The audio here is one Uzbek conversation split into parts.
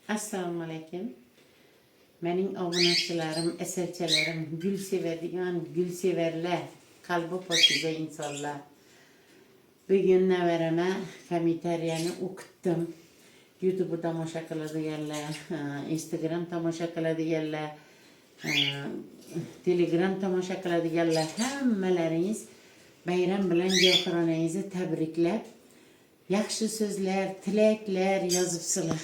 Assalamu alaykum. Mening obunachilarim, eserchalarim, gül sevadigan, gül severler, kalbi pokiza insonlar. Bugün nevereme komitariyani o'qitdim. YouTube'da tomosha qiladiganlar, Instagram tomosha qiladiganlar, Telegram tomosha qiladiganlar hammalaringiz bayram bilan Gavharonangizni tabriklab, yaxshi so'zlar, tilaklar yozibsizlar.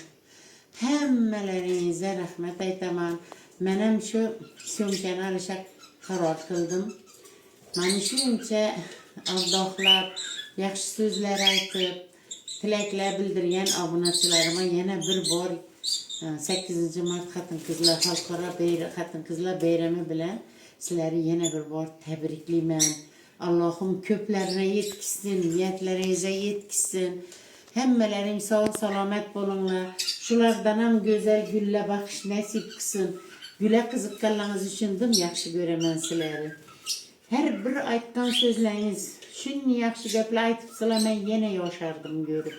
Hammalaringizga rahmat aytaman. Men ham shu syomkani olishga qaror qildim. Mana shuncha aldoqlab, yaxshi so'zlar aytib, tilaklar bildirgan obunachilarimga yana bir bor 8-mart Xotin-qizlar xalqaro Xotin-qizlar bayrami bilan sizlarni yana bir bor tabriklayman. Allohim ko'plarga yetkizsin, niyatlaringizga yetkizsin. Hammalaring sog' salomat bo'linglar. Shulardan ham go'zal gulla baxish nasib qilsin. Gula qiziqqanlaringiz uchun dim yaxshi ko'raman sizlarni. Har bir aytgan so'zlaringiz shunday yaxshi gaplar aytibsizlar, men yana yoshardim ko'rib.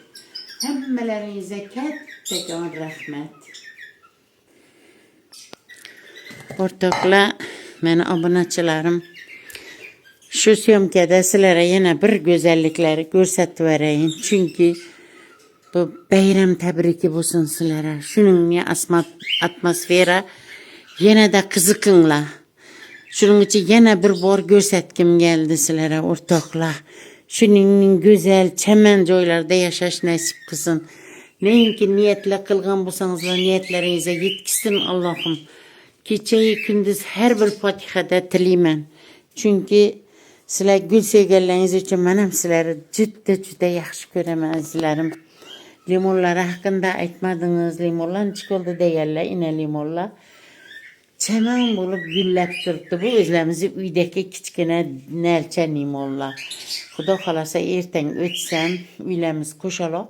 Hammalaringizga kattakon rahmat. O'rtoqlar, meni obunachilarim, shu syomkada sizlarga yana bir go'zalliklarni ko'rsatib berayin. Chunki bu bayram tabriki bo'lsin sizlarga. Shuning atmosfera yanada qiziqinglar. Shuning uchun yana bir bor ko'rsatkim keldi sizlarga o'rtoqlar. Shuningning go'zal chaman joylarda yashash nasib qilsin. Neyinki niyatlar qilgan bo'lsangizlar, niyatlaringizga yetkizsin Allohim. Kecha-yu kunduz har bir Fatihada tilayman. Chunki sizlar gul sevganlaringiz uchun men ham sizlarni juda yaxshi ko'raman azizlarim. Limonlar haqida aytmadingiz, limonlar chiqoldi deganlar, ina limonlar chaman bo'lib gullab turibdi. Bu o'zlarimizning uydagi kichkina nalcha limonlar. Xudo xolasa ertang o'tsam, uylarimiz qo'shaloq.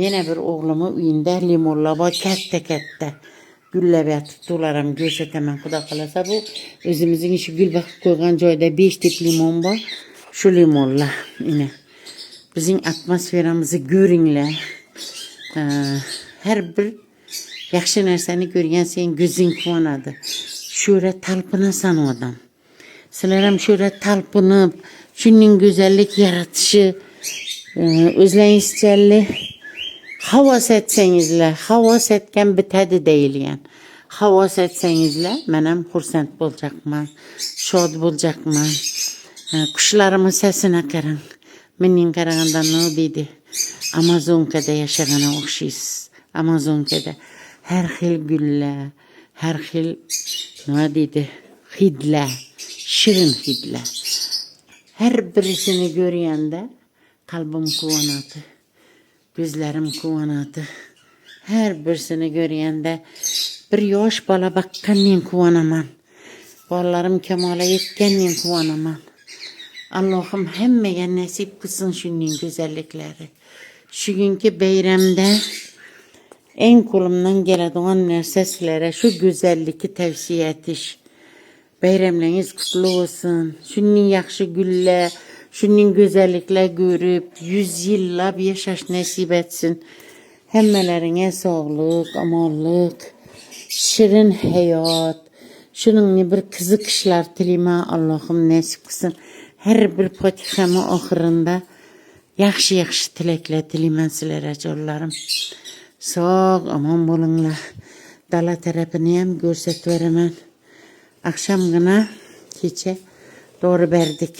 Yana bir o'g'limning uyida limonlar bor, katta. Gullab yotibdi, ular ham ko'rsataman. Xudo xolasa bu o'zimizning shu gul baqib qo'ygan joyda 5 tip limon bor. Shu limonlar ina. Bizning atmosferamizni ko'ringlar. Har bir yaxshi narsani ko'rgan sen ko'zing quvonadi. Shura talpinasan odam. Sizlar ham shura talpinib, shuning go'zallik yaratishi, o'zlaringizchalik havas etsangizlar, havas etgan bitadi deyilgan. Havas etsangizlar, men ham xursand bo'lacaqman, shod bo'lacaqman. Qushlarimiz sesini qarang. Mening qaragandan nima deydi? Amazonkada yashaganga o'xshaysiz. Amazonkada har xil gullar, har xil nima deydi? Hidlar, shirin hidlar. Har birisini ko'rganda qalbim quvonadi. Ko'zlarim quvonadi. Har birisini ko'rganda bir yosh bola baqqanmen quvonaman. Bolalarim kamolga yetganmen quvonaman. Allohim hammaga nasib qilsin shuning go'zalliklari. Shugungi bayramda eng qo'limdan keladigan narsa sizlarga shu go'zallikni tavsiya etish. Bayramlaringiz qutlug' bo'lsin. Shuning yaxshi gullar, shuning go'zalliklar ko'rib 100 yillab yashash nasib etsin. Hammalaringga sog'lik, omonlik, shirin hayot, shuning bir qiziqishlar tilayman. Allohim nasib qilsin. Har bir Fatihani oxirinda yaxshi tilaklar tilayman sizlarga jonlarim. Sog', omon bo'linglar. Dala tarafini ham ko'rsatib beraman. Akşamgina kecha dori berdik.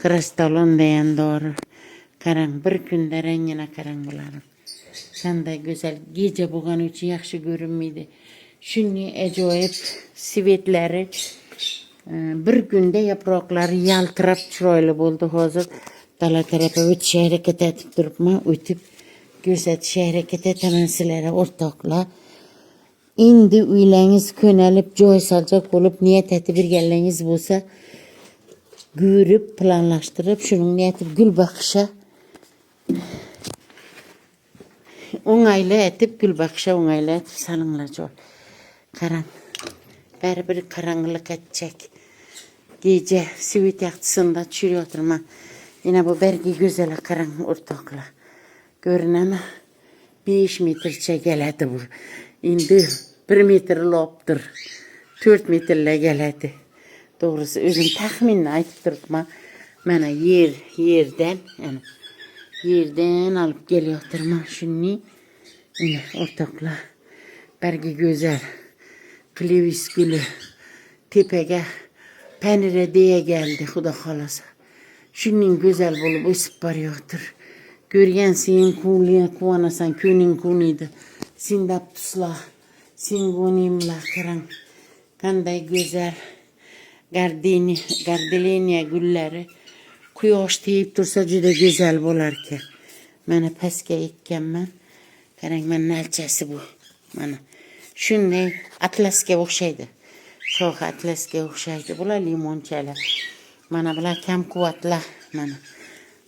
Kristalon degan dori. Qarang, bir kunda rangini qarang bularning. Qanday go'zal kecha bo'lgani uchun yaxshi ko'rinmaydi. Shunday ajoyib svetlari bir kunda yaproqlari yaltirab chiroyli bo'ldi. Hozir dala tarafiga o'tish harakat etib turibman. O'tib ko'rsatish harakat etaman sizlarga o'rtoqlar. Endi uylaringiz ko'nalib, joy solchoq bo'lib, niyat etib birgalingiz bo'lsa, ko'rib, planlashtirib, shuning niyati gul baqisha o'ng'ayli etib, gul baqisha o'ng'ayli etib salinglar joy. Qarang. Baribir qarang'ilik etchak. Kecha svet yaxtisida tushirayotirman. Yana bu bergi go'zal qarang o'rtoqlar. Ko'rinami? 5 metrcha keladi bu. indi 1 metr loptur. 4 metrle geledi. Doğrusu özüm tahminini aytıp durupma. Mana yerden yani yerden alıp geliyoturma şunu. Yine ortakla bergi güzel klivis gülü tepege penire diye geldi Xuda xalasa. Şunun güzel bulup ısıp barıyordur. Görgen senin kuliye kuvanasan köyün kuniydi. Sin daptusla, sin kunimla kıran. Kanday güzel gardenia gülleri. Kuyoş deyip dursa juda güzel bolar ki. Mana paske ekkenmen. Karang men nalchasi bu. Mana shunday atlasga o'xshaydi. Shoxi atlasga o'xshaydi. Bular limonchalar. Mana bular kam quvvatlar. Mana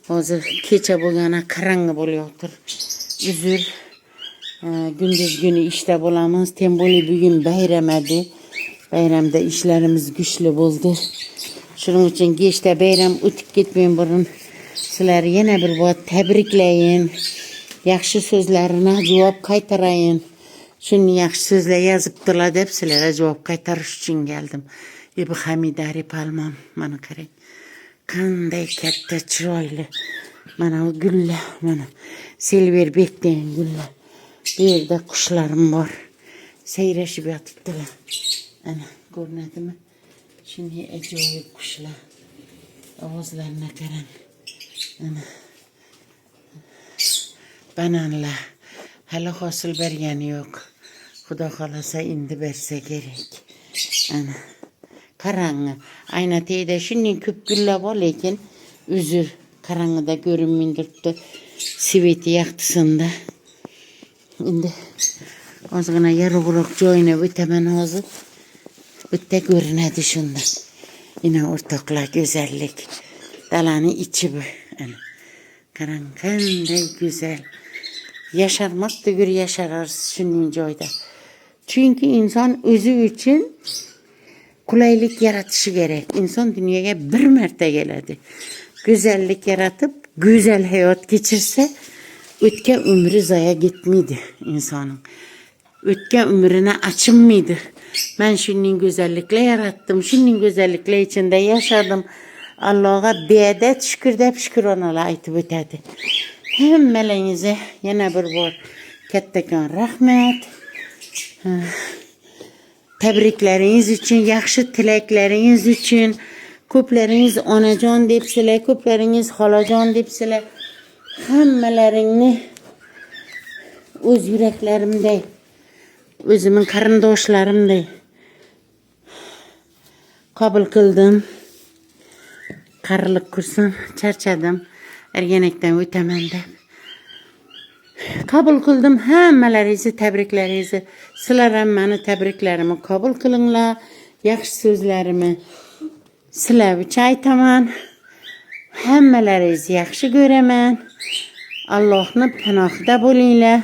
hozir kecha bo'lgani qarangi bo'layotir. Uzr. Gündüz günü işte bo'lamiz. Temboli bugun bayram edi. Bayramda ishlarimiz güçlü bo'ldi. Shuning uchun kechda bayram o'tib ketmayin burun. Sizlar yana bir bor tabriklayin. Yaxshi so'zlarini javob qaytarayin. Shuni yaxshi so'zlar yozibdilar deb sizlarga javob qaytarish uchun keldim. Bu Hamidari palmam mana qarang. Qanday katta chiroyli. Mana bu gullar, mana silverbekdan gullar. Bu yerda qushlarim bor. Sayrashib yotibdilar. Ana ko'rinadimi? Shunday ajoyib qushlar. Ovozlarına qarang. Ana bananlar hali hosil bergani yo'q. Xudo xolasa endi bersa kerak. Ana qarangi ayna teyda shunday ko'p gullar bor, lekin uzr qarangida ko'rinmay turibdi. Sveti yaxtisida. Endi ozgina yorug'roq joyini o'taman hozir. Bitta ko'rinadi shunda. Yine o'rtoqlar go'zallik. Dalani içi bu. Ana qarang qanday go'zal. Yaşarmak da bir yaşararız şunun joyda. Çünkü insan özü için kolaylık yaratışı gerek. İnsan dünyaya bir merte geledi. Güzellik yaratıp güzel hayat geçirse ötken ömrü zaya gitmeydi insanın. Ötken ömrüne açılmıydı. Ben şunun güzellikle yarattım. Şunun güzellikle içinde yaşadım. Allah'a bedet şükür deyip şükür ona aytıp ötedi. Hemmelerinize yine bir bor kattakon rahmet. Tebrikleriniz için, yaxshi tilaklarınız için, köpleriniz onajon depsilar, köpleriniz xolajon depsilar. Hammalaringni o'z yuraklarimday, o'zimin qarindoshlarimday qabul qildim. Qarilik kursin, charchadim. Ergenekten o'taman deb qabul qildim. Hammalaringizni tabriklaringizni, sizlar ham meni tabriklarimi qabul qilinglar. Yaxshi so'zlarimni sizlar uchun aytaman. Hammalaringizni yaxshi ko'raman. Allohning panohida bo'linglar.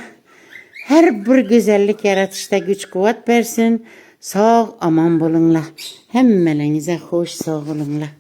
Har bir go'zallik yaratishda kuch-quvvat bersin. Sog' omon bo'linglar. Hammalaringizga xush sog' bo'linglar.